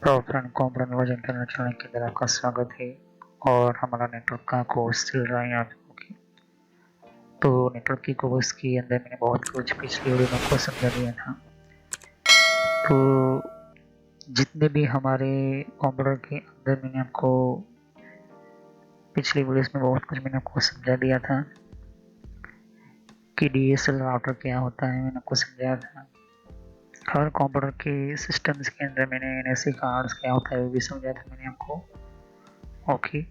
तो friend comprehend version internet channel के अंदर आपका स्वागत है। और हमारा नेटवर्क का कोर्स चल रहा है आज। ओके, तो नेटवर्क की कोर्स के अंदर मैंने बहुत कुछ पिछली वीडियो में आपको समझा दिया था। तो जितने भी हमारे कंप्यूटर के अंदर मैंने आपको पिछली वीडियोस में बहुत कुछ मैंने आपको समझा दिया था कि डीएसएल राउटर क्या होता है। मैंने आपको समझाया था हर कंप्यूटर के सिस्टम्स के अंदर मैंने एनएससी कार्ड्स क्या होता है वो भी समझाया था मैंने आपको। ओके,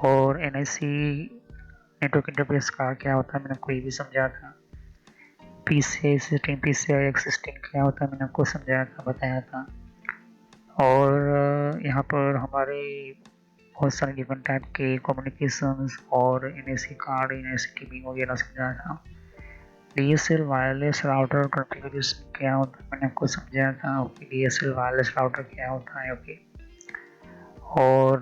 और एनएससी नेटवर्क इंटरफेस कार्ड क्या होता है मैंने आपको ये भी समझाया था। पीसीआई सिस्टम, पीसीआई सिस्टम क्या होता है मैंने आपको समझाया था, बताया था। और यहाँ पर हमारे बहुत सारे डिफरेंट टाइप के कम्युनिकेशंस और एनएससी कार्ड, एनएससी टीवी वगैरह समझाया था। डीएसएल वायरलेस राउटर कॉन्फ़िगरेशन क्या होता है मैंने आपको समझाया था। ओके, डीएसएल वायरलेस राउटर क्या होता है। ओके, और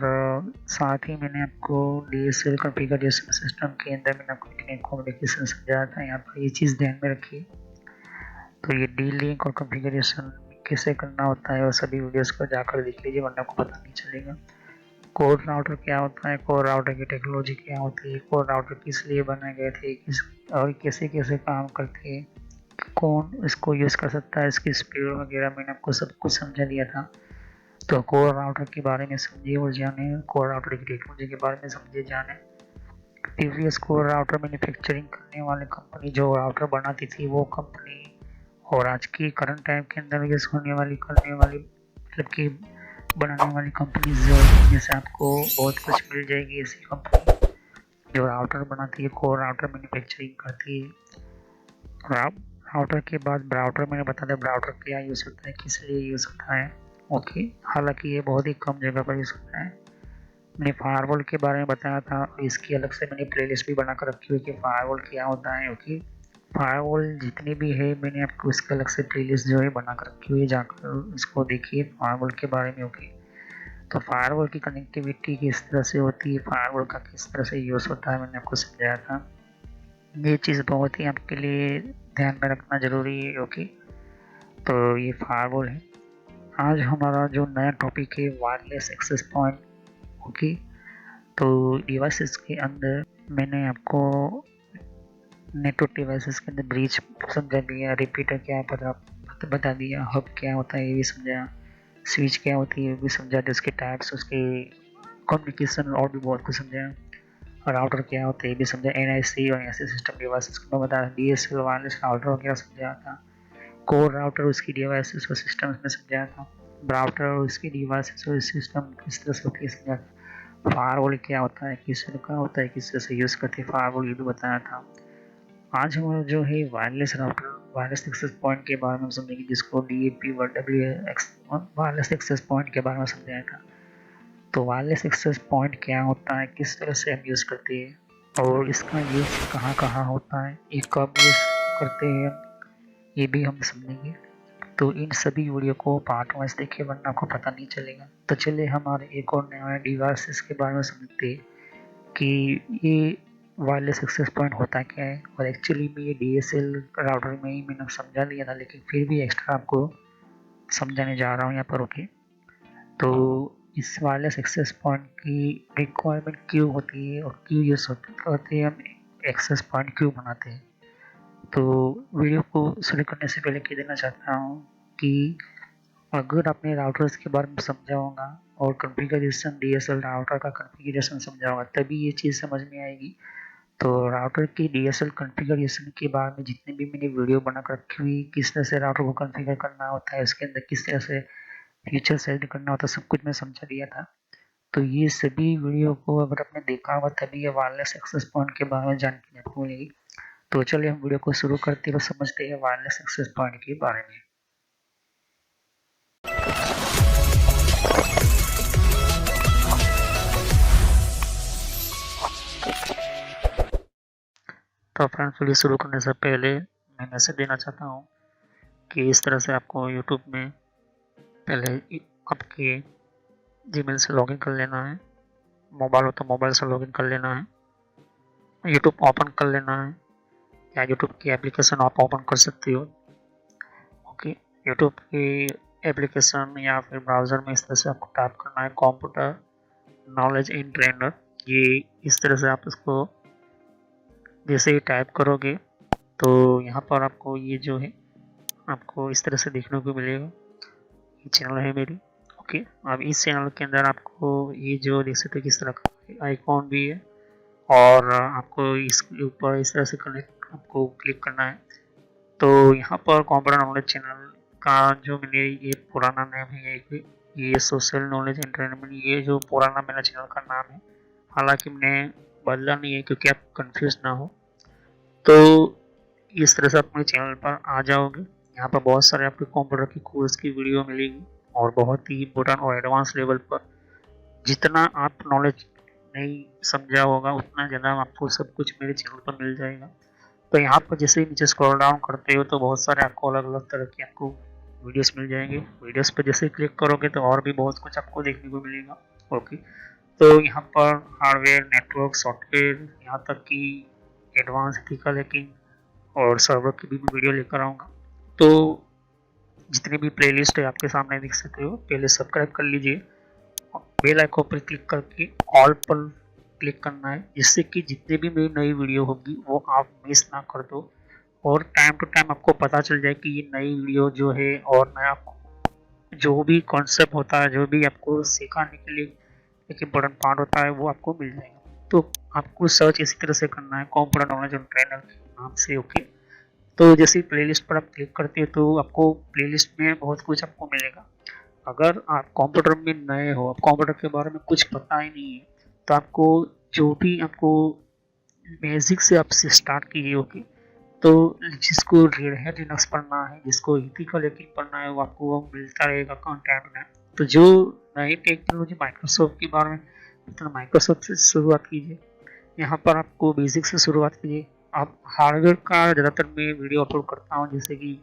साथ ही मैंने आपको डीएसएल कॉन्फ़िगरेशन सिस्टम के अंदर मैंने आपको कम्युनिकेशन समझाया था। यहाँ पर ये चीज़ ध्यान में रखिए। तो ये डी लिंक और कॉन्फ़िगरेशन कैसे करना होता है और सभी वीडियोस को जाकर देख लीजिए, वरना आपको पता नहीं चलेगा। कोर राउटर क्या होता है, कोर राउटर की टेक्नोलॉजी क्या होती है, कोर राउटर किस लिए बनाए गए थे, किस और कैसे कैसे काम करते हैं, कौन इसको यूज़ कर सकता है, इसकी स्पीड वगैरह मैंने आपको सब कुछ समझा दिया था। तो कोर राउटर के बारे में समझिए और जाने, कोर राउटर की टेक्नोलॉजी के बारे में समझिए जाने। प्रीवियस कोर राउटर मैन्युफैक्चरिंग करने वाली कंपनी जो राउटर बनाती थी वो कंपनी, और आज की करंट टाइम के अंदर यूज़ होने वाली करने वाली मतलब कि बनाने वाली कंपनीज जो है, जैसे आपको बहुत कुछ मिल जाएगी ऐसी कंपनी जो राउटर बनाती है, कोर राउटर मैन्युफैक्चरिंग करती है। राउटर के बाद ब्राउटर मैंने बता दिया ब्राउटर क्या यूज़ होता है, किस लिए यूज़ होता है। ओके, हालांकि ये बहुत ही कम जगह पर यूज़ होता है। मैंने फायरवॉल के बारे में बताया था और इसकी अलग से मैंने प्लेलिस्ट भी बनाकर रखी हुई कि फायरवॉल क्या होता है। ओके, फायरवॉल जितनी भी है मैंने आपको इसके अलग से प्लेलिस्ट जो है बनाकर रखी हुई है, जाकर इसको देखिए फायरवॉल के बारे में। ओके, तो फायरवॉल की कनेक्टिविटी किस तरह से होती है, फायरवॉल का किस तरह से यूज़ होता है मैंने आपको समझाया था। ये चीज़ बहुत ही आपके लिए ध्यान में रखना ज़रूरी है। ओके, तो ये फायरवॉल है। आज हमारा जो नया टॉपिक है वायरलेस एक्सेस पॉइंट। ओके, तो डिवाइसेस के अंदर मैंने आपको नेटवर्क डिवाइसेस के अंदर ब्रीच समझा दिया, रिपीटर क्या बता दिया, हब क्या होता है ये भी समझाया, स्विच क्या होती है ये भी समझा दिया, उसके टाइप्स, उसके कम्युनिकेशन और भी बहुत कुछ समझाया। राउटर क्या होता है ये भी समझा, एनआईसी और एनआईसी सिस्टम डिवाइसेस को मैं बताया, डीएसएल वायरलेस राउटर वगैरह समझाया था। कोर राउटर उसकी डिवाइसेस और सिस्टम्स में समझाया था। राउटर और उसकी डिवाइसेस और सिस्टम किस तरह से होती है समझाया था। फायरवॉल क्या होता है, किस तरह का होता है, किस तरह से यूज़ करते हैं फायरवॉल ये भी बताया था। आज हमारा जो है wireless router, wireless access point के बारे में समझेंगे, जिसको डीएपी व डब्ल्यूएक्स वायरलेस एक्सेस पॉइंट के बारे में समझाया था। तो वायरलेस एक्सेस पॉइंट क्या होता है, किस तरह से हम यूज़ करते हैं और इसका यूज़ कहाँ कहाँ होता है, ये कब यूज़ करते हैं, ये भी हम समझेंगे। तो इन सभी वीडियो को पार्ट वाइज देखिए, वरना आपको पता नहीं चलेगा। तो चलिए हमारे एक और नया डिवाइसेस के बारे में समझते हैं कि ये वायरलेस एक्सेस पॉइंट होता क्या है। और एक्चुअली में ये डीएसएल राउटर में ही मैंने समझा लिया था, लेकिन फिर भी एक्स्ट्रा आपको समझाने जा रहा हूँ यहाँ पर। ओके, तो इस वायरलेस एक्सेस पॉइंट की रिक्वायरमेंट क्यों होती है और क्यों यूज़ होती है, हम एक्सेस पॉइंट क्यों बनाते हैं। तो वीडियो को शुरू करने से पहले कह देना चाहता हूँ कि अगर आपने राउटर्स के बारे में समझा होगा और कॉन्फ़िगरेशन, डीएसएल राउटर का कॉन्फ़िगरेशन समझा होगा, तभी ये चीज़ समझ में आएगी। तो राउटर की डीएसएल कॉन्फ़िगरेशन के बारे में जितने भी मैंने वीडियो बनाकर रखी हुई, किस तरह से राउटर को कॉन्फ़िगर करना होता है, उसके अंदर किस तरह से फीचर सेट करना होता है, सब कुछ मैं समझा दिया था। तो ये सभी वीडियो को अगर आपने देखा होगा तभी ये वायरलेस एक्सेस पॉइंट के बारे में जानकारी आपको मिलेगी। तो चलिए हम वीडियो को शुरू करते हैं और समझते हैं वायरलेस एक्सेस पॉइंट के बारे में। तो फ्रेंड्स, वीडियो शुरू करने से पहले मैं मैसेज देना चाहता हूँ कि इस तरह से आपको यूट्यूब में पहले आपके जीमेल से लॉगिन कर लेना है। मोबाइल हो तो मोबाइल से लॉगिन कर लेना है, यूट्यूब ओपन कर लेना है, या यूट्यूब की एप्लीकेशन आप ओपन कर सकते हो। ओके, यूट्यूब की एप्लीकेशन या फिर ब्राउज़र में इस तरह से आपको टाइप करना है कंप्यूटर नॉलेज इन ट्रेनर। ये इस तरह से आप इसको जैसे ही टाइप करोगे तो यहाँ पर आपको ये जो है आपको इस तरह से देखने को मिलेगा। ये चैनल है मेरी। ओके, अब इस चैनल के अंदर आपको ये जो देख सकते हो किस तरह का आइकॉन भी है और आपको इसके ऊपर इस तरह से कनेक्ट आपको क्लिक करना है। तो यहाँ पर कंप्यूटर नॉलेज चैनल का जो मैंने ये पुराना नाम है ये सोशल नॉलेज एंटरटेनमेंट, ये जो पुराना मेरा चैनल का नाम है, हालांकि मैंने बदला नहीं है क्योंकि आप कंफ्यूज ना हो। तो इस तरह से आप अपने चैनल पर आ जाओगे। यहाँ पर बहुत सारे आपको कंप्यूटर की कोर्स की वीडियो मिलेगी और बहुत ही इम्पोर्टेंट और एडवांस लेवल पर जितना आप नॉलेज नहीं समझा होगा उतना ज़्यादा आपको सब कुछ मेरे चैनल पर मिल जाएगा। तो यहाँ पर जैसे ही नीचे स्क्रॉल डाउन करते हो तो बहुत सारे आपको अलग अलग तरह की आपको वीडियोस मिल जाएंगे। वीडियोस पर जैसे क्लिक करोगे तो और भी बहुत कुछ आपको देखने को मिलेगा। ओके, तो यहाँ पर हार्डवेयर, नेटवर्क, सॉफ्टवेयर, यहाँ तक कि एडवांस एथिकल हैकिंग और सर्वर की भी वीडियो लेकर आऊँगा। तो जितनी भी प्लेलिस्ट है आपके सामने देख सकते हो, पहले सब्सक्राइब कर लीजिए। बेल आइकन पर क्लिक करके ऑल पर क्लिक करना है, जिससे कि जितने भी मेरी नई वीडियो होगी वो आप मिस ना कर दो और टाइम टू टाइम आपको पता चल जाए कि ये नई वीडियो जो है और नया जो भी कॉन्सेप्ट होता है, जो भी आपको सिखाने के लिए एक इम्पोर्टेंट पार्ट होता है वो आपको मिल जाएगा। तो आपको सर्च इसी तरह से करना है कंप्यूटर नॉलेज ऑन ट्रेनर के नाम से। ओके, तो जैसे प्लेलिस्ट पर आप क्लिक करते हो तो आपको प्लेलिस्ट में बहुत कुछ आपको मिलेगा। अगर आप कंप्यूटर में नए हो, आप कंप्यूटर के बारे में कुछ पता ही नहीं है, तो आपको जो भी आपको बेसिक से आपसे स्टार्ट कीजिए। ओके, तो जिसको रेड हैट लिनक्स पढ़ना है, जिसको एथिकल हैकिंग पढ़ना है, वो आपको वो मिलता रहेगा कंटेंट में। तो जो नई टेक्नोलॉजी माइक्रोसॉफ्ट के बारे में, तो माइक्रोसॉफ्ट से शुरुआत कीजिए। यहाँ पर आपको बेसिक से शुरुआत कीजिए। आप हार्डवेयर का ज़्यादातर मैं वीडियो अपलोड करता हूँ, जैसे कि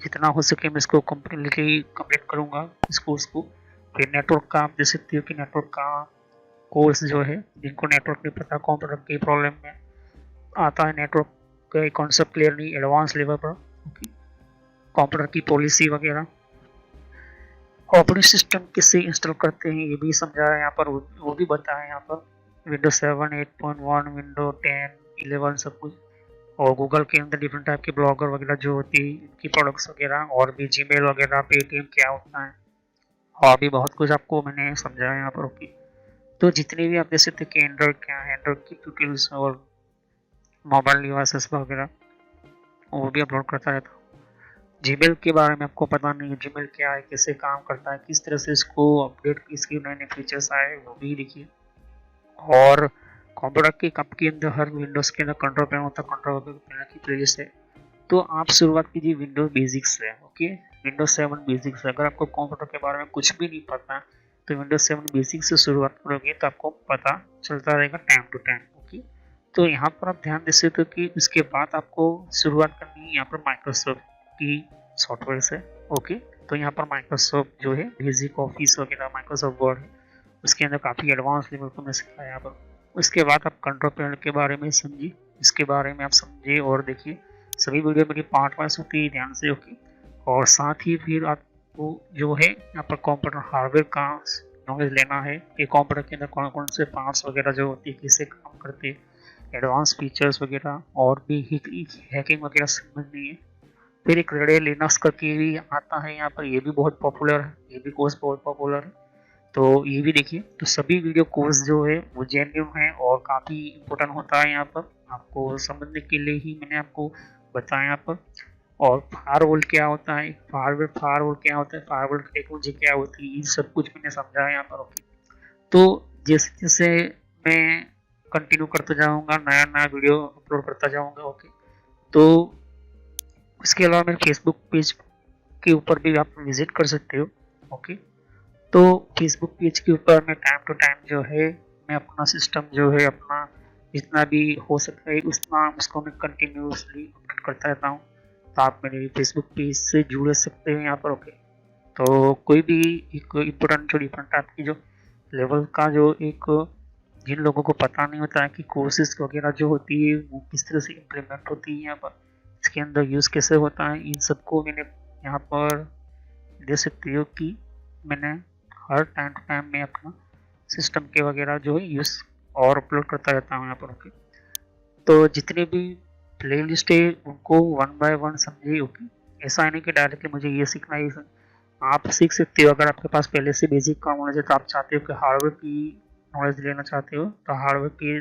जितना हो सके मैं इसको कम्प्लीटली कंप्लीट करूँगा इस कोर्स को। फिर नेटवर्क का आप देख सकते हो कि नेटवर्क का कोर्स जो है, जिनको नेटवर्क नहीं पता, कंप्यूटर की प्रॉब्लम में आता है, नेटवर्क का कॉन्सेप्ट क्लियर नहीं, एडवांस लेवल पर कंप्यूटर की पॉलिसी वगैरह, ऑपरेटिंग सिस्टम किससे इंस्टॉल करते हैं ये भी समझाया यहाँ पर, वो भी बताया यहाँ पर। विंडोज 7, 8.1, विंडो 10, 11 सब कुछ। और गूगल के अंदर डिफरेंट टाइप के ब्लॉगर वगैरह जो होती है, इनकी प्रोडक्ट्स वगैरह, और भी जीमेल वगैरह, पेटीएम क्या होता है, और भी बहुत कुछ आपको मैंने समझाया यहाँ पर। ओके, तो जितने भी आप देख सकते कि एंड्रॉइड क्या है, एंड्रॉइड की ट्यूटोरियल्स और मोबाइल डिवाइसेस वगैरह वो भी अपलोड करता रहता हूँ। जीमेल के बारे में आपको पता नहीं है, जीमेल क्या है, कैसे काम करता है, किस तरह से इसको अपडेट, इसके नए नए फीचर्स आए वो भी देखिए। और कंप्यूटर के कप के अंदर हर विंडोज के अंदर कंट्रोल पैनल होता है, कंट्रोल पैनल की प्लेलिस्ट है। तो आप शुरुआत कीजिए विंडोज बेसिक्स से। ओके, विंडोज 7 बेसिक्स से। अगर आपको कंप्यूटर के बारे में कुछ भी नहीं पता तो विंडोज 7 बेसिक्स से शुरुआत करोगे तो आपको पता चलता रहेगा टाइम टू टाइम। ओके, तो यहाँ पर आप ध्यान दे सकते हो कि उसके बाद आपको शुरुआत करनी है यहाँ पर माइक्रोसॉफ्ट की सॉफ्टवेयर से। ओके, तो यहाँ पर माइक्रोसॉफ्ट जो है बेसिक ऑफिस वगैरह, माइक्रोसॉफ्ट वर्ड है, उसके अंदर काफ़ी एडवांस लेवल को मैं सिखाया यहाँ पर। उसके बाद आप कंट्रोल पैनल के बारे में समझिए, इसके बारे में आप समझिए और देखिए। सभी वीडियो मेरी पार्ट वाइज होती है, ध्यान से। ओके, और साथ ही फिर आपको जो है यहाँ पर कंप्यूटर हार्डवेयर का नॉलेज लेना है कि कंप्यूटर के अंदर कौन कौन से पार्ट्स वगैरह जो होती है, कैसे काम करते हैं, एडवांस फीचर्स वगैरह, और भी हैकिंग वगैरह समझनी है। फिर एक रेड लिनक्स करके भी आता है यहाँ पर, ये भी बहुत पॉपुलर है, ये भी कोर्स बहुत पॉपुलर है, तो ये भी देखिए। तो सभी वीडियो कोर्स जो है वो जेन्युइन है और काफ़ी इम्पोर्टेंट होता है यहाँ पर, आपको समझने के लिए ही मैंने आपको बताया यहाँ पर। और फायरवॉल क्या होता है, फायरवॉल क्या होता है, फायरवॉल टेक्नोलॉजी क्या होती है, ये सब कुछ मैंने समझाया यहाँ पर। ओके, तो जैसे जैसे मैं कंटिन्यू करते जाऊँगा, नया नया वीडियो अपलोड करता जाऊँगा। ओके, तो इसके अलावा मेरे फेसबुक पेज के ऊपर भी आप विजिट कर सकते हो। ओके, तो फेसबुक पेज के ऊपर मैं टाइम टू टाइम जो है मैं अपना सिस्टम जो है अपना जितना भी हो सकता है उतना उसको मैं कंटिन्यूसली अपडेट करता रहता हूँ। तो आप मेरे फेसबुक पेज से जुड़ सकते हैं यहाँ पर। ओके, तो कोई भी एक इम्पोर्टेंट जो डिफरेंट टाइप की जो लेवल का जो एक, जिन लोगों को पता नहीं होता है कि कोर्सेज वगैरह जो होती है वो किस तरह से इम्प्लीमेंट होती है यहाँ पर, इसके अंदर यूज़ कैसे होता है, इन सबको मैंने यहाँ पर दे सकते हो कि मैंने हर टाइम टू टाइम में अपना सिस्टम के वगैरह जो है यूज़ और अपलोड करता रहता हूँ यहाँ पर। ओके, तो जितने भी प्ले लिस्ट है उनको वन बाय वन समझिए। ओके, ऐसा नहीं कि डायरेक्टली मुझे ये सीखना है, आप सीख सकते हो। अगर आपके पास पहले से बेसिक का नॉलेज है तो आप चाहते हो कि हार्डवेयर की नॉलेज लेना चाहते हो तो हार्डवेयर की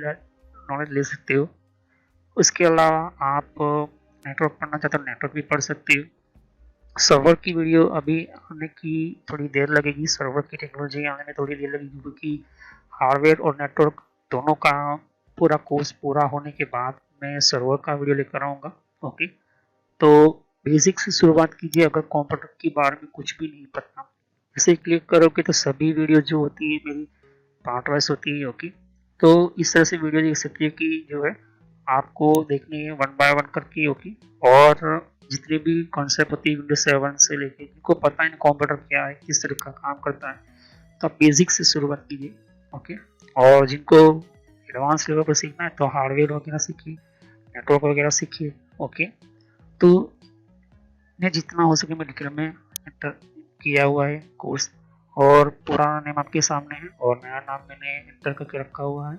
नॉलेज ले सकते हो। उसके अलावा आप नेटवर्क पढ़ना चाहते हो नेटवर्क भी पढ़ सकते हो। सर्वर की वीडियो अभी आने की थोड़ी देर लगेगी, सर्वर की टेक्नोलॉजी आने में थोड़ी देर लगेगी, क्योंकि हार्डवेयर और नेटवर्क दोनों का पूरा कोर्स पूरा होने के बाद मैं सर्वर का वीडियो लेकर आऊँगा। ओके, तो बेसिक से शुरुआत कीजिए। अगर कंप्यूटर के बारे में कुछ भी नहीं पता, इसे क्लिक करोगे तो सभी वीडियो जो होती है मेरी पार्ट वाइज होती है। ओके, तो इस तरह से वीडियो देख सकते हैं कि जो है आपको देखनी है वन बाय वन करके। ओके, और जितने भी कॉन्सेप्ट होती है विंडोज 7 से लेके, जिनको पता है कंप्यूटर क्या है, किस तरह का काम करता है, तो आप बेसिक से शुरुआत कीजिए। ओके, और जिनको एडवांस लेवल पर सीखना है तो हार्डवेयर वगैरह सीखिए, नेटवर्क वगैरह सीखिए। ओके, तो मैं जितना हो सके मेडिकल में एंटर किया हुआ है कोर्स, और पुराना नेम आपके सामने है और नया नाम मैंने एंटर करके रखा हुआ है।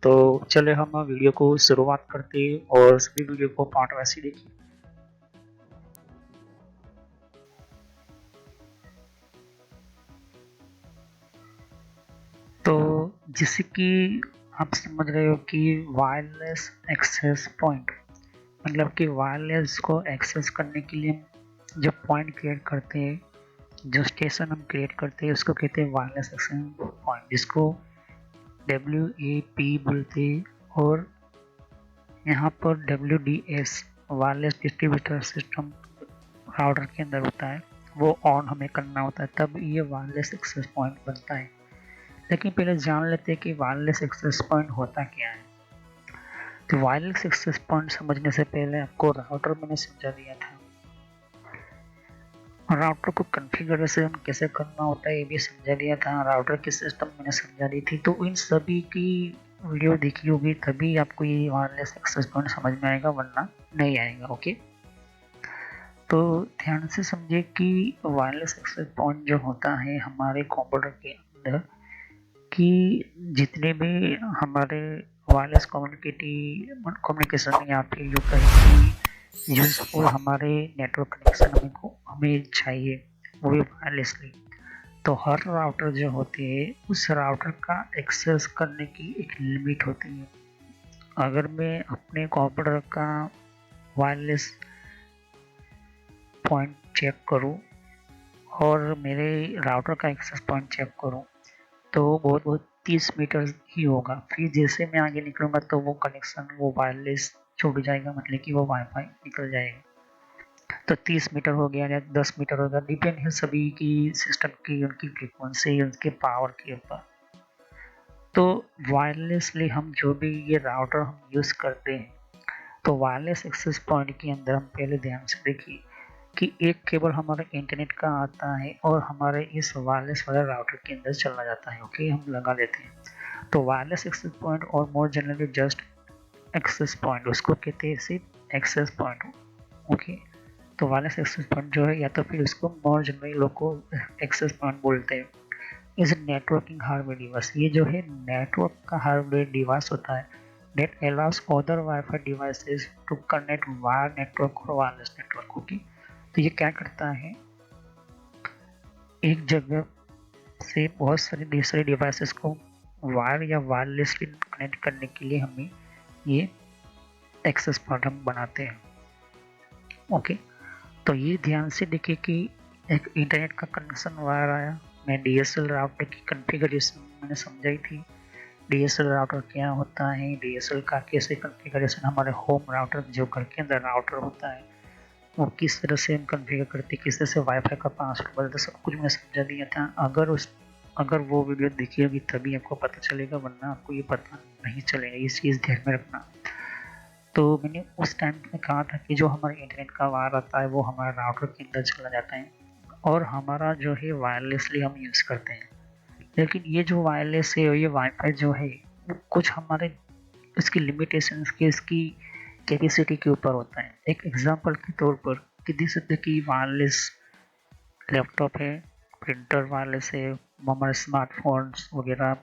तो चले हम वीडियो को शुरुआत करते हैं और सभी वीडियो को पार्ट वैसे देखिए। तो जैसे कि आप समझ रहे हो कि वायरलेस एक्सेस पॉइंट, मतलब कि वायरलेस को एक्सेस करने के लिए हम जो पॉइंट क्रिएट करते हैं, जो स्टेशन हम क्रिएट करते हैं, उसको कहते हैं वायरलेस एक्सेस पॉइंट, जिसको WAP बोलते हैं। और यहाँ पर WDS wireless distributor system router के अंदर होता है, वो ऑन हमें करना होता है, तब ये वायरलेस एक्सेस पॉइंट बनता है। लेकिन पहले जान लेते हैं कि वायरलेस एक्सेस पॉइंट होता क्या है। तो वायरलेस एक्सेस पॉइंट समझने से पहले आपको राउटर मैंने समझा दिया था, राउटर को कॉन्फ़िगरेशन कैसे करना होता है ये भी समझा दिया था, राउटर की सिस्टम मैंने समझा दी थी। तो इन सभी की वीडियो देखी होगी तभी आपको ये वायरलेस एक्सेस पॉइंट समझ में आएगा, वरना नहीं आएगा। ओके, तो ध्यान से समझिए कि वायरलेस एक्सेस पॉइंट जो होता है हमारे कंप्यूटर के अंदर कि जितने भी हमारे वायरलेस कम्युनिकेशन या फिर जो कहीं की यूजफुल हमारे नेटवर्क कनेक्शन हमें चाहिए, वो भी वायरलेसली, तो हर राउटर जो होती है उस राउटर का एक्सेस करने की एक लिमिट होती है। अगर मैं अपने कंप्यूटर का वायरलेस पॉइंट चेक करूं और मेरे राउटर का एक्सेस पॉइंट चेक करूं तो बहुत बहुत 30 मीटर ही होगा। फिर जैसे मैं आगे निकलूंगा तो वो कनेक्शन वो वायरलेस छूट जाएगा, मतलब कि वो वाईफाई निकल जाएगा। तो 30 मीटर हो गया या 10 मीटर हो गया, डिपेंड है सभी की सिस्टम की, उनकी फ्रीक्वेंसी, उनके पावर के ऊपर। तो वायरलेसली हम जो भी ये राउटर हम यूज़ करते हैं, तो वायरलेस एक्सेस पॉइंट के अंदर हम पहले ध्यान से देखिए कि एक केबल हमारे इंटरनेट का आता है और हमारे इस वायरलेस वाले राउटर के अंदर चला जाता है। ओके, हम लगा देते हैं। तो वायरलेस एक्सेस पॉइंट और more generally just access point, उसको कहते हैं सिर्फ एक्सेस पॉइंट। ओके, तो वायरलेस एक्सेस पॉइंट जो है या तो फिर उसको मोर जनरली लोग को एक्सेस पॉइंट बोलते हैं, इज नेटवर्किंग हार्डवेयर डिवाइस। ये जो है नेटवर्क का हार्डवेयर डिवाइस होता है that allows other Wi-Fi devices to connect via network और वायरलेस नेटवर्क। ओके, तो ये क्या करता है, एक जगह से बहुत सारे दूसरे डिवाइसेस को वायर या वायरलेसली कनेक्ट करने के लिए हमें ये एक्सेस पॉइंट हम बनाते हैं। ओके, तो ये ध्यान से देखिए कि एक इंटरनेट का कनेक्शन वायर आया, मैं DSL राउटर की कॉन्फ़िगरेशन मैंने समझाई थी। DSL राउटर क्या होता है, DSL का कैसे कॉन्फ़िगरेशन, हमारे होम राउटर जो घर के अंदर राउटर होता है वो किस तरह से हम कॉन्फ़िगर करते, किस तरह से वाईफाई का पासवर्ड बदलते, सब कुछ मैंने समझा दिया था। अगर वो वीडियो देखी होगी तभी आपको पता चलेगा, वरना आपको ये पता नहीं चलेगा। ये चीज़ ध्यान में रखना। तो मैंने उस टाइम में कहा था कि जो हमारे इंटरनेट का वायर आता है वो हमारे राउटर के अंदर चला जाता है और हमारा जो है वायरलेसली हम यूज़ करते हैं। लेकिन ये जो वायरलेस है, ये वाईफाई जो है वो कुछ हमारे इसकी लिमिटेशंस के, इसकी कैपेसिटी के ऊपर होता है। एक एग्जांपल के तौर पर कि देख सकते कि वायरलेस लैपटॉप है, प्रिंटर वायरलेस है, हमारे स्मार्टफोन्स वगैरह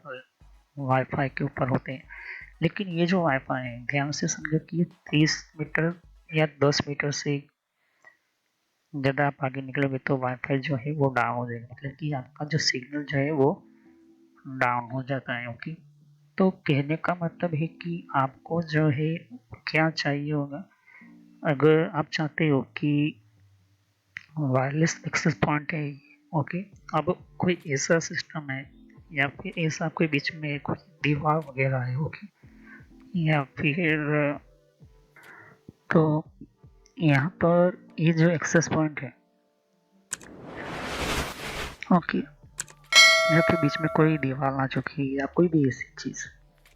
वाईफाई के ऊपर होते हैं। लेकिन ये जो वाईफाई है, ध्यान से समझो कि ये 30 मीटर या 10 मीटर से ज़्यादा आप आगे निकलोगे तो वाईफाई जो है वो डाउन हो जाएगा, मतलब कि आपका जो सिग्नल जो है वो डाउन हो जाता है। ओके, तो कहने का मतलब है कि आपको जो है क्या चाहिए होगा, अगर आप चाहते हो कि वायरलेस एक्सेस पॉइंट है, ओके, अब कोई ऐसा सिस्टम है या फिर ऐसा कोई बीच में कोई दीवार वगैरह है, ओके, या फिर तो यहाँ पर ये जो एक्सेस पॉइंट है, ओके, या फिर बीच में कोई दीवार आ चुकी है या कोई भी ऐसी चीज़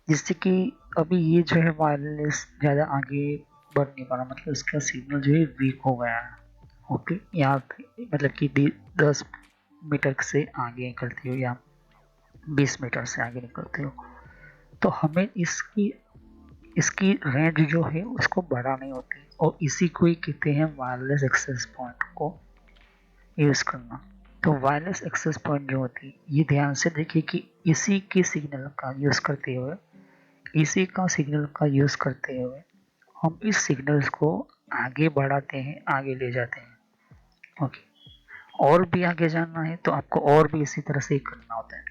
जिससे कि अभी ये जो है वायरलेस ज़्यादा आगे बढ़ नहीं पा रहा, मतलब इसका सिग्नल जो है वीक हो गया है। ओके, यहाँ मतलब कि 10 मीटर से आगे निकलती हो या 20 मीटर से आगे निकलते हो, तो हमें इसकी इसकी रेंज जो है उसको बढ़ानी होती है, और इसी को ही कहते हैं वायरलेस एक्सेस पॉइंट को यूज़ करना। तो वायरलेस एक्सेस पॉइंट जो होती है, ये ध्यान से देखिए कि इसी के सिग्नल का यूज़ करते हुए इसी का सिग्नल का यूज़ करते हुए हम इस सिग्नल्स को आगे बढ़ाते हैं, आगे ले जाते हैं। ओके, और भी आगे जाना है तो आपको और भी इसी तरह से ही करना होता है।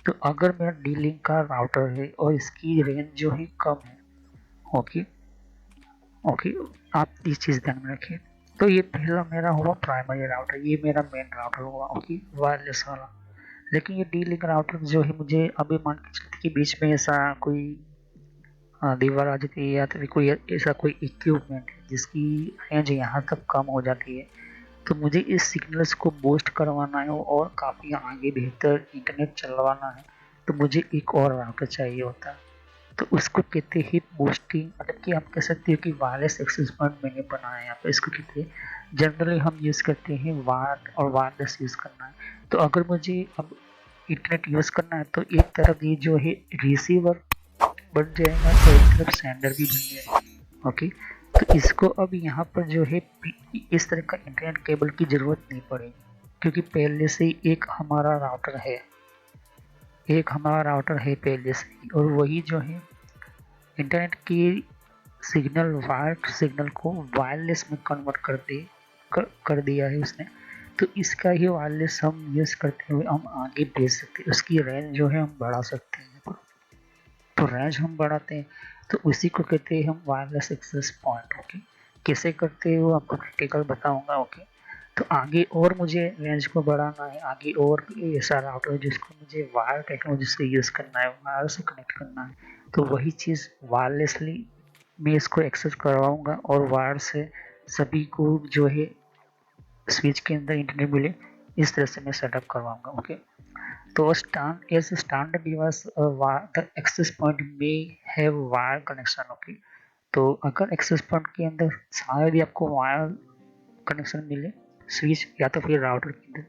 तो अगर मेरा डी लिंक का राउटर है और इसकी रेंज जो है कम है, ओके, ओके, आप इस चीज़ ध्यान में रखिए। तो ये पहला मेरा हुआ प्राइमरी राउटर, ये मेरा मेन राउटर हुआ, ओके, वायरलेस वाला। लेकिन ये डी लिंक राउटर जो है मुझे अभी मान के चलते कि बीच में ऐसा कोई दीवार आ जाती है या फिर कोई ऐसा कोई इक्विपमेंट है जिसकी रेंज यहाँ तक कम हो जाती है, तो मुझे इस सिग्नल्स को बूस्ट करवाना है और काफ़ी आगे बेहतर इंटरनेट चलवाना है, तो मुझे एक और राउटर चाहिए होता है। तो उसको कहते हैं बूस्टिंग, मतलब कि आप कह सकते हो कि वायरलेस एक्सेस पॉइंट मैंने बनाया है यहाँ पे, इसको कहते हैं, जनरली हम यूज़ करते हैं वायर और वायरलेस यूज़ करना है। तो अगर मुझे अब इंटरनेट यूज़ करना है तो एक तरफ ये जो है रिसीवर बन जाएगा और एक तरफ सेंडर भी बन जाएगा। ओके, तो इसको अब यहाँ पर जो है इस तरह का इंटरनेट केबल की ज़रूरत नहीं पड़ेगी, क्योंकि पहले से ही एक हमारा राउटर है पहले से ही, और वही जो है इंटरनेट की सिग्नल वायर सिग्नल को वायरलेस में कन्वर्ट कर दिया है उसने। तो इसका ही वायरलेस हम यूज़ करते हुए हम आगे भेज सकते हैं, उसकी रेंज जो है हम बढ़ा सकते हैं। तो रेंज हम बढ़ाते हैं, तो उसी को कहते हैं हम वायरलेस एक्सेस पॉइंट। ओके, कैसे करते हो आपको प्रैक्टिकल बताऊंगा। ओके, तो आगे और मुझे रेंज को बढ़ाना है, आगे और ऐसा राउटर है जिसको मुझे वायर टेक्नोलॉजी से यूज़ करना है, वायर से कनेक्ट करना है, तो वही चीज़ वायरलेसली मैं इसको एक्सेस करवाऊंगा और वायर से सभी को जो है स्विच के अंदर इंटरनेट मिले, इस तरह से मैं सेटअप करवाऊंगा। ओके, तो standard device the access point may have wire connection। Okay, तो अगर एक्सेस पॉइंट के अंदर शायद ही आपको वायर कनेक्शन मिले स्विच या तो फिर राउटर के अंदर,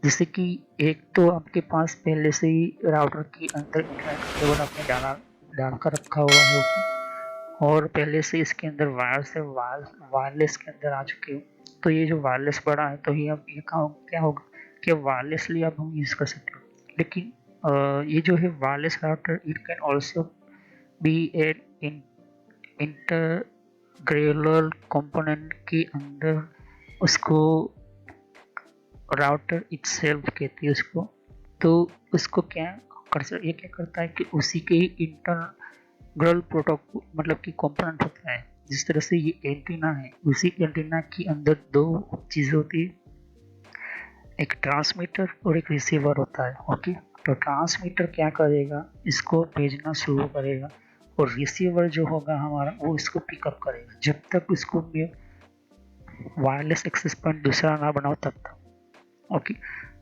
जिससे कि एक तो आपके पास पहले से ही राउटर के अंदर इंटरनेट का केबल आपने डाल कर रखा हुआ है। ओके, और पहले से इसके अंदर वायर से वायरलेस के अंदर आ चुके हो, तो ये जो वायरलेस पड़ा है तो ये अब ये क्या होगा कि वायरलेसली अब हम यूज़ कर सकते हो। लेकिन ये जो है wireless router it can also be add in integral component के अंदर, उसको राउटर इटसेल्फ कहती है उसको। तो उसको ये क्या करता है कि उसी के ही इंटरग्रल प्रोटोकॉल मतलब कि कंपोनेंट होता है। जिस तरह से ये एंटीना है, उसी एंटीना के अंदर दो चीज़ें होती है, एक ट्रांसमीटर और एक रिसीवर होता है। ओके, तो ट्रांसमीटर क्या करेगा, इसको भेजना शुरू करेगा, और रिसीवर जो होगा हमारा वो इसको पिकअप करेगा, जब तक उसको मैं वायरलेस एक्सेस पॉइंट दूसरा ना बनाओ तब तक। ओके,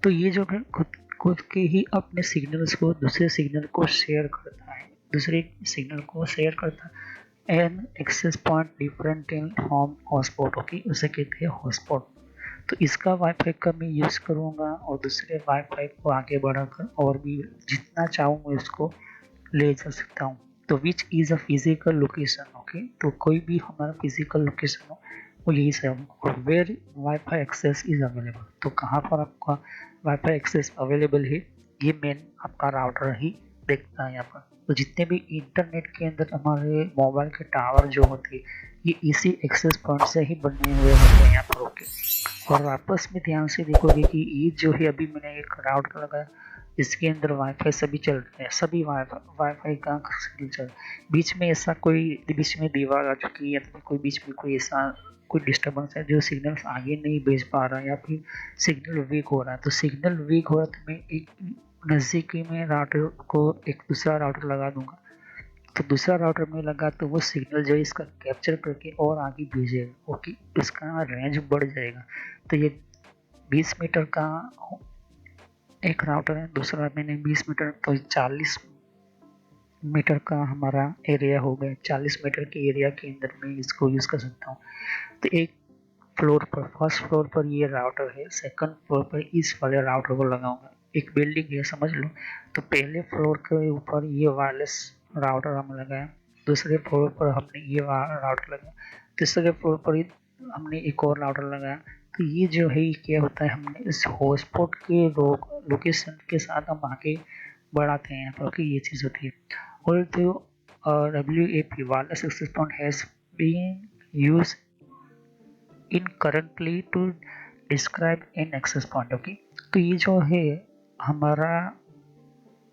तो ये जो है खुद खुद के ही अपने सिग्नल्स को दूसरे सिग्नल को शेयर करता है, दूसरे सिग्नल को शेयर करता है। An access point different in home hotspot, okay, उसे कहते हैं हॉटस्पॉट। तो इसका वाईफाई का मैं यूज़ करूँगा और दूसरे वाईफाई को आगे बढ़ाकर और भी जितना चाहूँ मैं उसको ले जा सकता हूँ। तो which is a physical location. Okay, तो कोई भी हमारा फिजिकल लोकेशन हो, वो यही से और where WiFi access is available, तो कहाँ पर आपका वाईफाई एक्सेस अवेलेबल है ये मेन आपका राउटर ही देखता है यहाँ पर। तो जितने भी इंटरनेट के अंदर हमारे मोबाइल के टावर जो होते हैं ये इसी एक्सेस पॉइंट से ही बने हुए होते हैं यहाँ पर। ओके, और आपस में ध्यान से देखोगे कि ये जो है अभी मैंने एक राउटर लगाया इसके अंदर वाईफाई सभी चल रहे हैं, सभी वाईफाई का सिग्नल चल रहा है। बीच में ऐसा कोई बीच में दीवार आ चुकी है या फिर कोई बीच में कोई ऐसा कोई डिस्टर्बेंस है जो सिग्नल आगे नहीं भेज पा रहा है या फिर सिग्नल वीक हो रहा है, तो सिग्नल वीक हो रहा है तो मैं एक नज़दीकी में राउटर को एक दूसरा राउटर लगा दूंगा, तो दूसरा राउटर में लगा तो वो सिग्नल जो है इसका कैप्चर करके और आगे भेजेगा। ओके, इसका रेंज बढ़ जाएगा। तो ये 20 मीटर का एक राउटर है, दूसरा मैंने 20 मीटर, तो 40 मीटर का हमारा एरिया हो गया। 40 मीटर के एरिया के अंदर मैं इसको यूज़ कर सकता हूँ। तो एक फ्लोर पर, फर्स्ट फ्लोर पर ये राउटर है, सेकंड फ्लोर पर इस वाले राउटर को लगाऊंगा। एक बिल्डिंग है समझ लो, तो पहले फ्लोर के ऊपर ये वायरलेस राउटर हमने लगाया, दूसरे फ्लोर पर हमने ये राउटर लगाया, तीसरे फ्लोर पर हमने एक और राउटर लगाया। तो ये जो है क्या होता है, हमने इस हॉटस्पॉट के लोकेशन के साथ हम आगे बढ़ाते हैं क्योंकि ये चीज़ होती है। और जो WAP wireless access point has been use in currently to describe in access point. Okay, तो ये जो है हमारा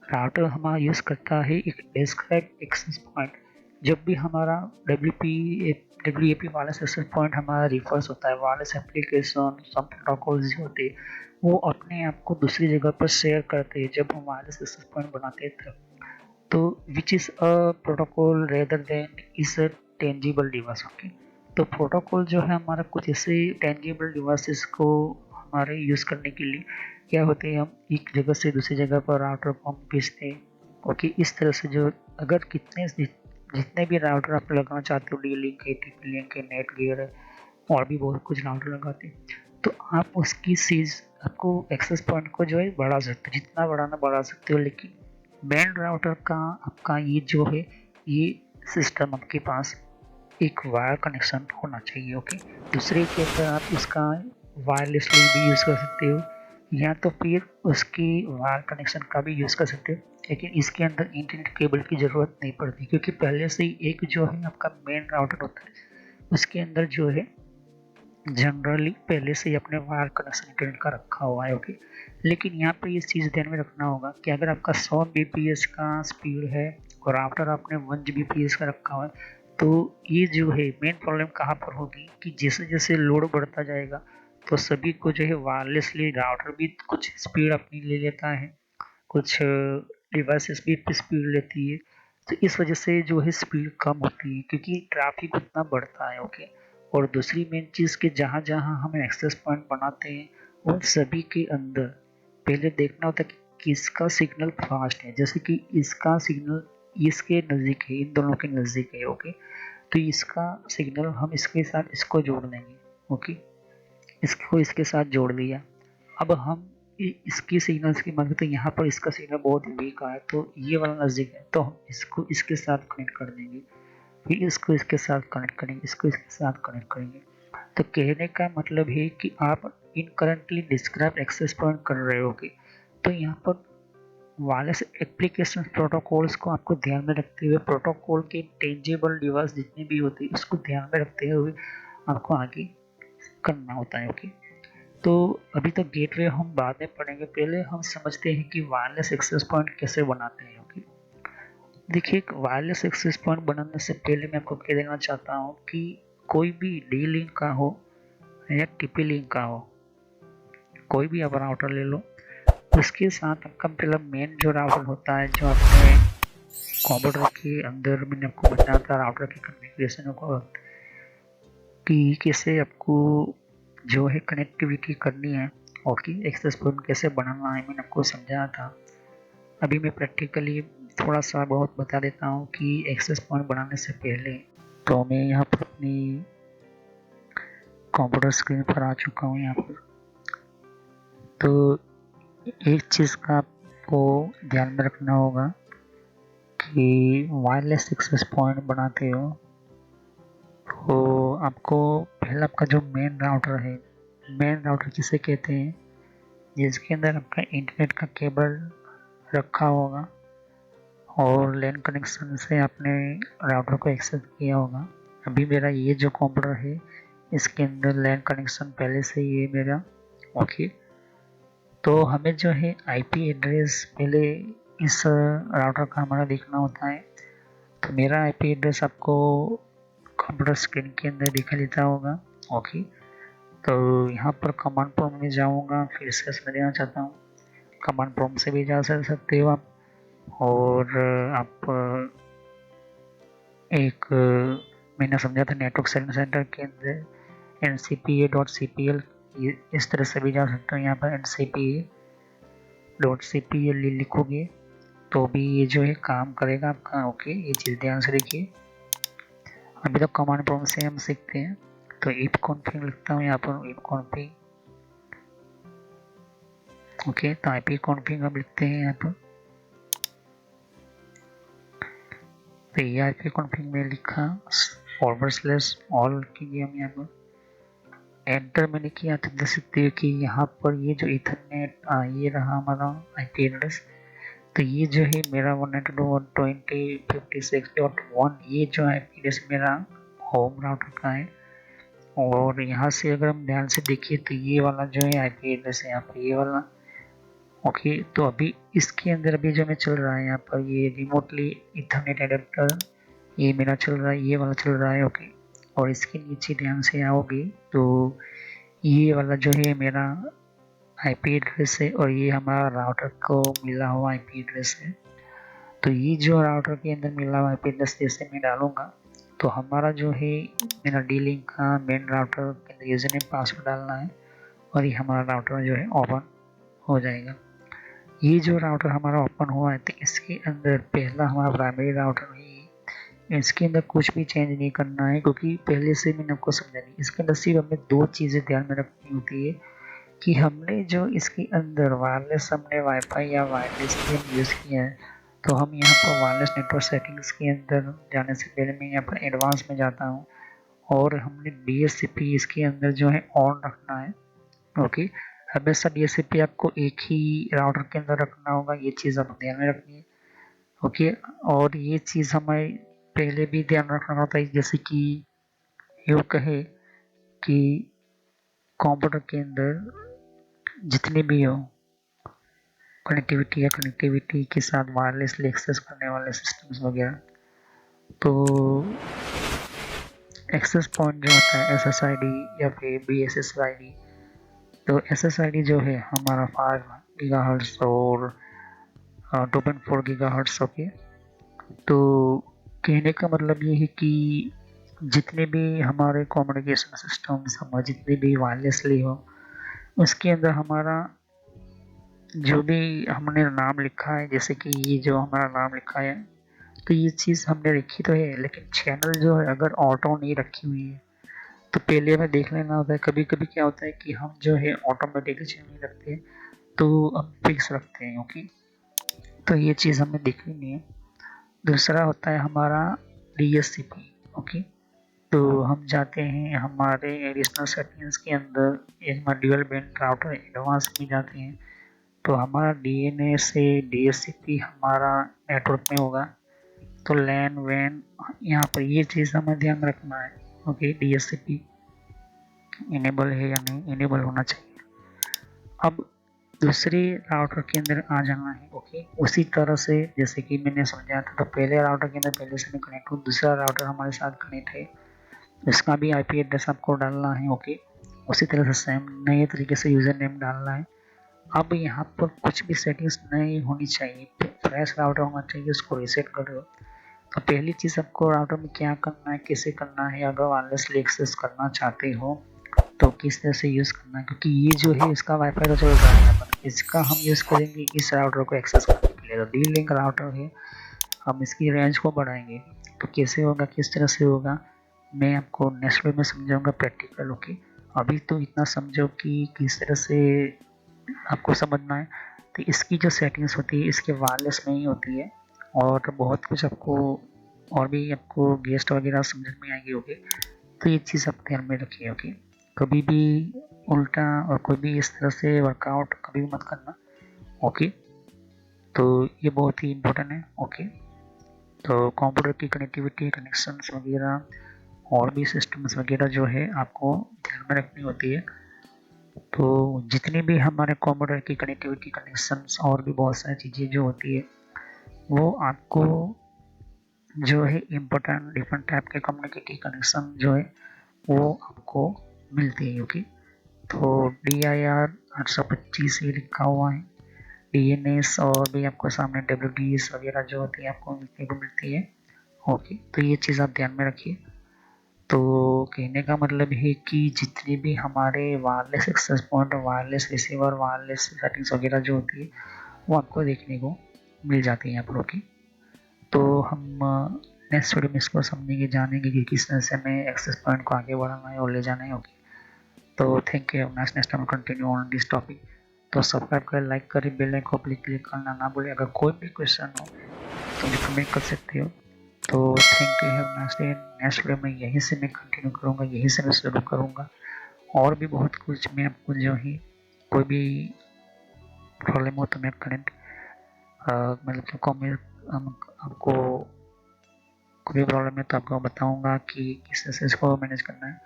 राउटर हमारा यूज़ करता है एक डिस्क्राइब एक्सेस पॉइंट। जब भी हमारा WAP वायरलेस एक्सेस पॉइंट हमारा रिफर्स होता है, वायरलेस एप्लीकेशन सब प्रोटोकॉल्स जो होते हैं वो अपने आप को दूसरी जगह पर शेयर करते हैं जब हम वायरलेस एक्सेस पॉइंट बनाते हैं तब। तो which is a protocol rather than is a tangible device. Okay, तो प्रोटोकॉल जो है हमारा कुछ ऐसे टेंजिबल डिवाइसेस को हमारे यूज़ करने के लिए क्या होते हैं, हम एक जगह से दूसरी जगह पर राउटर को हम भेजते हैं। ओके, इस तरह से जो अगर जितने भी राउटर आप लगाना चाहते हो, डी लिंक है, टीपी लिंक है, नेट गियर है और भी बहुत कुछ राउटर लगाते हैं, तो आप उसकी सीज आपको एक्सेस पॉइंट को जो है बढ़ा सकते हो, जितना बढ़ाना बढ़ा सकते हो, लेकिन मेन राउटर का आपका ये जो है ये सिस्टम आपके पास एक वायर कनेक्शन होना चाहिए। ओके, दूसरे के अंदर आप इसका वायरलेसली भी यूज़ कर सकते हो या तो फिर उसकी वायर कनेक्शन का भी यूज़ कर सकते हो, लेकिन इसके अंदर इंटरनेट केबल की ज़रूरत नहीं पड़ती क्योंकि पहले से ही एक जो है आपका मेन राउटर होता है उसके अंदर जो है जनरली पहले से ही अपने वायर कनेक्शन इंटरनेट का रखा हुआ है। ओके, लेकिन यहाँ पे इस चीज़ ध्यान में रखना होगा कि अगर आपका 100 Mbps का स्पीड है और राउटर आपने 1 Gbps का रखा हुआ है, तो ये जो है मेन प्रॉब्लम कहाँ पर होगी कि जैसे जैसे लोड बढ़ता जाएगा तो सभी को जो है वायरलेसली राउटर भी कुछ स्पीड अपनी ले लेता है, कुछ डिवाइसेस भी स्पीड लेती है, तो इस वजह से जो है स्पीड कम होती है क्योंकि ट्रैफिक उतना बढ़ता है। ओके, और दूसरी मेन चीज़ कि जहाँ जहाँ हम एक्सेस पॉइंट बनाते हैं उन सभी के अंदर पहले देखना होता है कि किसका सिग्नल फास्ट है, जैसे कि इसका सिग्नल इसके नज़दीक है, इन दोनों के नज़दीक है। ओके, तो इसका सिग्नल हम इसके साथ इसको जोड़ देंगे। ओके, इसको इसके साथ जोड़ दिया, अब हम इसकी सिग्नल्स की मदद से यहाँ पर इसका सिग्नल बहुत वीक आया तो ये वाला नज़दीक है तो हम इसको इसके साथ कनेक्ट कर देंगे, फिर इसको इसके साथ कनेक्ट करेंगे, इसको इसके साथ कनेक्ट करेंगे। तो कहने का मतलब है कि आप इनकरेंटली डिस्क्राइब एक्सेस पॉइंट कर रहे होगे, तो यहाँ पर वायरलेस एप्लीकेशन प्रोटोकॉल्स को आपको ध्यान में रखते हुए प्रोटोकॉल के टेंजेबल डिवाइस जितने भी होते हैं उसको ध्यान में रखते हुए आपको आगे करना होता है। ओके, तो अभी तक गेटवे हम बाद में पढ़ेंगे, पहले हम समझते हैं कि वायरलेस एक्सेस पॉइंट कैसे बनाते हैं। ओके, देखिए एक वायरलेस एक्सेस पॉइंट बनाने से पहले मैं आपको कह देना चाहता हूँ कि कोई भी डी लिंक का हो या टीपी लिंक का हो, कोई भी आप राउटर ले लो, उसके साथ आपका पहला मेन जो राउटर होता है जो आपने कंप्यूटर के अंदर मैंने आपको बताया था राउटर की कॉन्फ़िगरेशन को कि कैसे आपको जो है कनेक्टिविटी करनी है। ओके, एक्सेस पॉइंट कैसे बनाना है मैंने आपको समझाया था। अभी मैं प्रैक्टिकली थोड़ा सा बहुत बता देता हूँ कि एक्सेस पॉइंट बनाने से पहले, तो मैं यहाँ पर अपनी कंप्यूटर स्क्रीन पर आ चुका हूँ यहाँ पर। तो एक चीज़ का आपको ध्यान में रखना होगा कि वायरलेस एक्सेस पॉइंट बनाते हो तो आपको पहला आपका जो मेन राउटर है, मेन राउटर किसे कहते हैं, जिसके अंदर आपका इंटरनेट का केबल रखा होगा और लैन कनेक्शन से आपने राउटर को एक्सेस किया होगा। अभी मेरा ये जो कंप्यूटर है इसके अंदर लैन कनेक्शन पहले से ही है मेरा। ओके, तो हमें जो है आईपी एड्रेस पहले इस राउटर का हमारा देखना होता है। तो मेरा आईपी एड्रेस आपको कंप्यूटर स्क्रीन के अंदर दिखा देता होगा। ओके, तो यहाँ पर कमांड प्रॉम्प्ट में जाऊँगा, फिर से समझना चाहता हूँ, कमांड प्रॉम्प्ट से भी जा सकते हो आप। और आप एक मैंने समझा था नेटवर्क सेंटर के अंदर ncpa.cpl इस तरह से भी जा सकते हो। यहाँ पर ncpa.cpl लिखोगे तो भी ये जो है काम करेगा आपका। ओके, ये चीज़ ध्यान से देखिए। अभी तो कमांड प्रॉम्प्ट से हम सीखते हैं। तो if config लिखता हूँ यहाँ पर, if config। ओके, तो IP config हम लिखते हैं यहाँ पर। तो ये IP config में लिखा, /all कीजिए हम यहाँ पर, एंटर मैंने किया। तो देख सकते हो कि यहाँ पर ये जो इथरनेट ये रहा हमारा IP एड्रेस। तो ये जो है मेरा 192.168.56.1 ये जो IP एड्रेस मेरा होम राउटर का है। और यहाँ से अगर हम ध्यान से देखिए तो ये वाला जो है IP एड्रेस है यहाँ पर, ये वाला। ओके, तो अभी इसके अंदर अभी जो मैं चल रहा है यहाँ पर ये रिमोटली इथरनेट एडेप्टर ये मेरा चल रहा है, ये वाला चल रहा है। ओके, और इसके नीचे ध्यान से आओगे तो ये वाला जो है मेरा आईपी एड्रेस है और ये हमारा राउटर को मिला हुआ आईपी एड्रेस है। तो ये जो राउटर के अंदर मिला हुआ आईपी एड्रेस जैसे मैं डालूंगा तो हमारा जो है मेरा डी लिंक का मेन राउटर के अंदर यूजर नेम पासवर्ड डालना है और ये हमारा राउटर जो है ओपन हो जाएगा। ये जो राउटर हमारा ओपन हुआ है तो इसके अंदर पहला हमारा प्राइमरी राउटर है, इसके अंदर कुछ भी चेंज नहीं करना है क्योंकि पहले से मैंने आपको समझा नहीं। इसके अंदर सिर्फ हमें दो चीज़ें ध्यान में रखनी होती है कि हमने जो इसके अंदर वायरलेस हमने वाईफाई या वायरलेस की हम यूज़ किया है तो हम यहाँ पर वायरलेस नेटवर्क सेटिंग्स के अंदर जाने से पहले मैं यहाँ पर एडवांस में जाता हूँ और हमने DHCP इसके अंदर जो है ऑन रखना है। ओके, हमेशा DHCP आपको एक ही राउटर के अंदर रखना होगा, ये चीज़ आपको ध्यान में रखनी है। ओके, और ये चीज़ हमें पहले भी ध्यान रखना होता है, जैसे कि यूँ कहे कि कंप्यूटर के अंदर जितने भी हो कनेक्टिविटी या कनेक्टिविटी के साथ वायरलेसली एक्सेस करने वाले सिस्टम्स वगैरह, तो एक्सेस पॉइंट जो होता है SSID या फिर BSSID, तो SSID जो है हमारा 5 गीगाहर्ट्ज़ और 2.4 गीगाहर्ट्ज़। ओके, तो कहने का मतलब ये है कि जितने भी हमारे कम्युनिकेशन सिस्टम्स हमारे जितने भी वायरलेसली हो उसके अंदर हमारा जो भी हमने नाम लिखा है, जैसे कि ये जो हमारा नाम लिखा है तो ये चीज़ हमने लिखी तो है लेकिन चैनल जो है अगर ऑटो नहीं रखी हुई है तो पहले हमें देख लेना होता है। कभी कभी क्या होता है कि हम जो है ऑटोमेटिकली चैनल रखते हैं तो हम फिक्स रखते हैं। ओके, तो ये चीज़ हमें देखनी नहीं है। दूसरा होता है हमारा DHCP। ओके, तो हम जाते हैं हमारे एडिशनल सेटिंग्स के अंदर, हमारा ड्यूअल बैंड राउटर एडवांस में जाते हैं तो हमारा DNS से DHCP हमारा नेटवर्क में होगा। तो लैन वैन यहाँ पर ये चीज़ हमें ध्यान रखना है। ओके, DHCP इनेबल है या नहीं, इनेबल होना चाहिए। अब दूसरे राउटर के अंदर आ जाना है। ओके, उसी तरह से जैसे कि मैंने समझाया था तो पहले राउटर के अंदर पहले से मैं कनेक्ट हूँ, दूसरा राउटर हमारे साथ कनेक्ट है, इसका भी IP एड्रेस आपको डालना है। ओके, उसी तरह से सेम नए तरीके से यूज़र नेम डालना है। अब यहाँ पर कुछ भी सेटिंग्स नहीं होनी चाहिए, फ्रेश राउटर होना चाहिए, उसको रीसेट करो। तो पहली चीज़ आपको राउटर में क्या करना है, कैसे करना है, अगर वायरलेसली एक्सेस करना चाहते हो तो किस तरह से यूज़ करना है, क्योंकि ये जो है इसका वाईफाई तो चल रहा है यहाँ पर, इसका हम यूज़ करेंगे इस राउटर को एक्सेस करने के लिए। तो डी लिंक राउटर है, हम इसकी रेंज को बढ़ाएंगे तो कैसे होगा, किस तरह से होगा, मैं आपको नेक्स्ट वीडियो में समझाऊंगा प्रैक्टिकल। ओके, अभी तो इतना समझो कि किस तरह से आपको समझना है। तो इसकी जो सेटिंग्स होती है इसके वायरलेस में ही होती है और बहुत कुछ आपको और भी आपको गेस्ट वगैरह समझ में आएगी। ओके, तो ये चीज़ आप ध्यान में रखिए। ओके, कभी भी उल्टा और कोई भी इस तरह से वर्कआउट कभी भी मत करना। ओके, तो ये बहुत ही इम्पोर्टेंट है। ओके, तो कंप्यूटर की कनेक्टिविटी, कनेक्शंस वगैरह और भी सिस्टम्स वगैरह जो है आपको ध्यान में रखनी होती है। तो जितनी भी हमारे कंप्यूटर की कनेक्टिविटी, कनेक्शंस और भी बहुत सारी चीज़ें जो होती है वो आपको जो है इम्पोर्टेंट डिफरेंट टाइप के कम्युनिकेटिव कनेक्शन जो है वो आपको मिलती है। ओके, तो DIR 825 ये लिखा हुआ है, DNS और भी आपको सामने WDS वगैरह जो होती है आपको मिलती है। ओके, तो ये चीज़ आप ध्यान में रखिए। तो कहने का मतलब है कि जितनी भी हमारे wireless access point, wireless receiver, wireless settings वगैरह जो होती है वो आपको देखने को मिल जाती है यहाँ पर। ओके, तो हम नेक्स्ट वीडियो में इसको समझेंगे, जानेंगे कि किस तरह से हमें एक्सेस पॉइंट को आगे बढ़ाना है और ले जाना है। ओके, तो thank you. Next time continue on this topic. तो सब्सक्राइब करें, लाइक करें, बेल आइकन को क्लिक करना ना भूलें। अगर कोई भी क्वेश्चन हो तो मुझे कमेंट कर सकते हो। तो thank you. Have nice day. Next video में यहीं से मैं कंटिन्यू करूँगा, यहीं से मैं शुरू करूँगा और भी बहुत कुछ मैं आपको जो है कोई भी प्रॉब्लम हो तो मैं करेंट मतलब कि कमेंट आपको कोई भी प्रॉब्लम है तो आपको बताऊँगा कि किस तरह से इसको मैनेज करना है।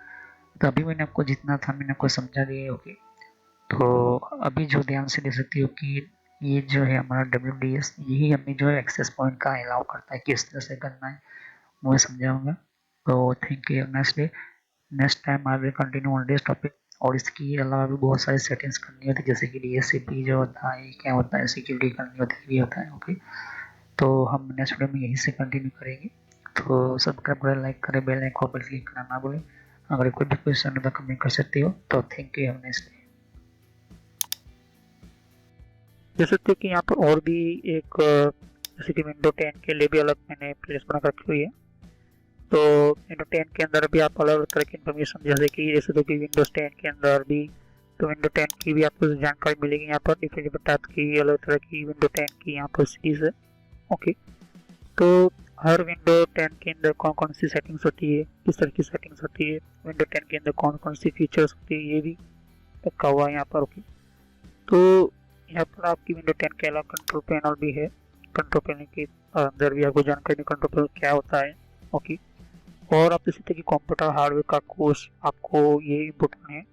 तो अभी मैंने आपको जितना था मैंने आपको समझा दिया है। ओके, तो अभी जो ध्यान से देख सकती हो कि ये जो है हमारा WDS, यही हमें जो है एक्सेस पॉइंट का अलाउ करता है किस तरह से करना है वो समझाऊंगा। तो thank you. Next time I will continue on this topic. और इसके अलावा भी बहुत सारी सेटिंग्स करनी होती है, जैसे कि DHCP जो होता है क्या होता है, सिक्योरिटी करनी होती है, ये होता है। ओके, तो हम नेक्स्ट वीडियो में यहीं से कंटिन्यू करेंगे। तो सब्सक्राइब करें, लाइक करें, बेल आइकन पर क्लिक करना ना भूलें। अगर कोई भी क्वेश्चन हो तो कमेंट कर सकते हो। तो thank you. Have nice day. देख सकते हो कि यहाँ पर और भी एक जैसे कि विंडो 10 के लिए भी अलग मैंने प्लेलिस्ट बना रखी हुई है। तो विंडो 10 के अंदर भी आप अलग अलग तरह की इन्फॉर्मेशन, जैसे कि विंडोज 10 के अंदर भी तो विंडो 10 की भी आपको जानकारी मिलेगी। यहाँ पर डिफरेंट टाइप की अलग तरह की विंडो 10 की यहाँ पर सीरीज है। ओके, तो हर विंडो 10 के अंदर कौन कौन सी सेटिंग्स होती है, किस तरह की सेटिंग्स होती है, विंडो 10 के अंदर कौन कौन सी फीचर्स होती है, ये भी रखा हुआ है यहाँ पर। ओके, तो यहाँ पर आपकी विंडो 10 के अलावा कंट्रोल पैनल भी है। कंट्रोल पैनल के अंदर भी आपको जानकारी कंट्रोल पैनल क्या होता है। ओके, और आप इसी तरह की कंप्यूटर हार्डवेयर का कोर्स आपको ये इम्पोर्टेंट है,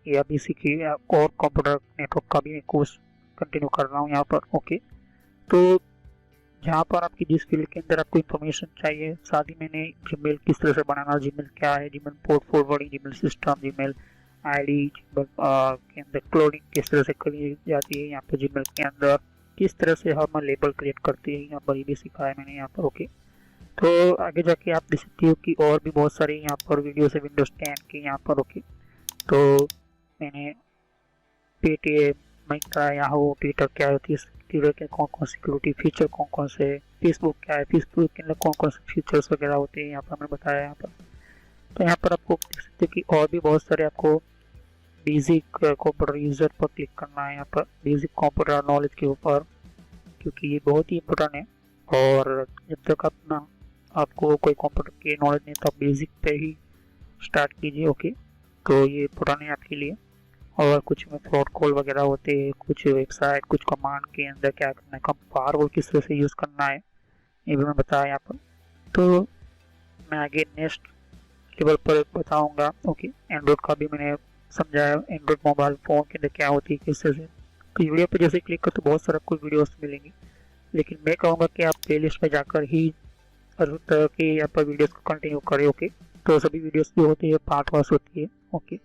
ये अभी सीखिए। और कंप्यूटर नेटवर्क का भी कोर्स कंटिन्यू कर रहा हूँ यहाँ पर। ओके, तो जहाँ पर आपकी जिस फील्ड के अंदर आपको इन्फॉर्मेशन चाहिए, साथ ही मैंने जीमेल किस तरह से बनाना, जीमेल क्या है, Gmail port forwarding, Gmail system, Gmail ID, Gmail के अंदर क्लोनिंग किस तरह से करी जाती है, यहाँ पर जीमेल के अंदर किस तरह से हम लेबल क्रिएट करते हैं, यहाँ पर ये भी सिखाया मैंने यहाँ पर। ओके, तो आगे जाके आप देख सकते हो कि और भी बहुत सारे यहाँ पर वीडियोस है विंडोज 10 के यहाँ पर। ओके, तो मैंने पेटीएम, मिंत्रा, याहू, ट्विटर क्या होती है, ट्विटर के कौन कौन सिक्योरिटी फीचर कौन कौन से, फेसबुक क्या है, फेसबुक के अंदर कौन कौन से फीचर्स वगैरह होते हैं यहाँ पर मैंने बताया यहाँ पर। तो यहाँ पर आपको देख सकते हो कि और भी बहुत सारे आपको बेसिक कंप्यूटर यूजर पर क्लिक करना है यहाँ पर, बेसिक कंप्यूटर नॉलेज के ऊपर, क्योंकि ये बहुत ही इम्पोर्टेंट है। और जब तक अपना आपको कोई कंप्यूटर की नॉलेज नहीं तो आप बेसिक पे ही स्टार्ट कीजिए। ओके, तो ये इम्पोर्टेंट है आपके लिए। और कुछ में फ्रॉड कॉल वगैरह होते हैं, कुछ वेबसाइट, कुछ कमांड के अंदर क्या करना है, कम फायरवॉल किस तरह से यूज़ करना है, ये भी मैं बताया यहाँ पर। तो मैं आगे नेक्स्ट लेवल पर बताऊंगा। ओके, एंड्रॉइड का भी मैंने समझाया, एंड्रॉइड मोबाइल फ़ोन के अंदर क्या होती है किस तरह से। तो वीडियो पर जैसे क्लिक कर तो बहुत सारा कुछ वीडियोस मिलेंगी, लेकिन मैं कहूँगा कि आप प्ले लिस्ट में जाकर ही हर तरह की यहाँ पर वीडियोस को कंटिन्यू करें। ओके, तो सभी वीडियोस जो होती है पार्ट वाइज होती है। ओके,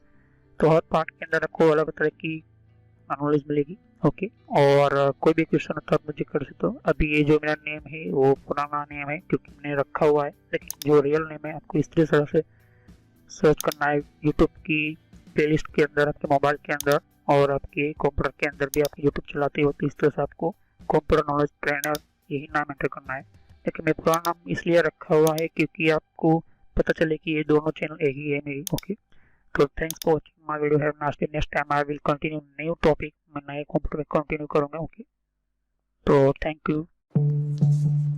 तो हर पार्ट के अंदर आपको अलग तरह की नॉलेज मिलेगी। ओके, और कोई भी क्वेश्चन होता है आप मुझे कर सकते हो। अभी ये जो मेरा नेम है वो पुराना नेम है क्योंकि मैंने रखा हुआ है, लेकिन जो रियल नेम है आपको इस तरह से सर्च करना है यूट्यूब की प्लेलिस्ट के अंदर, आपके मोबाइल के अंदर, और आपके कंप्यूटर के अंदर भी आप यूट्यूब चलाते हो तो इस तरह से आपको कंप्यूटर नॉलेज ट्रेनर यही नाम एंटर करना है। लेकिन मैं पुराना नाम इसलिए रखा हुआ है क्योंकि आपको पता चले कि ये दोनों चैनल एक ही है मेरी। Okay, so thanks for watching my video. Have a nice day. Next time I will continue new topic. मैं नए कंप्यूटर में कंटिन्यू करूँगा। ओके, तो थैंक यू।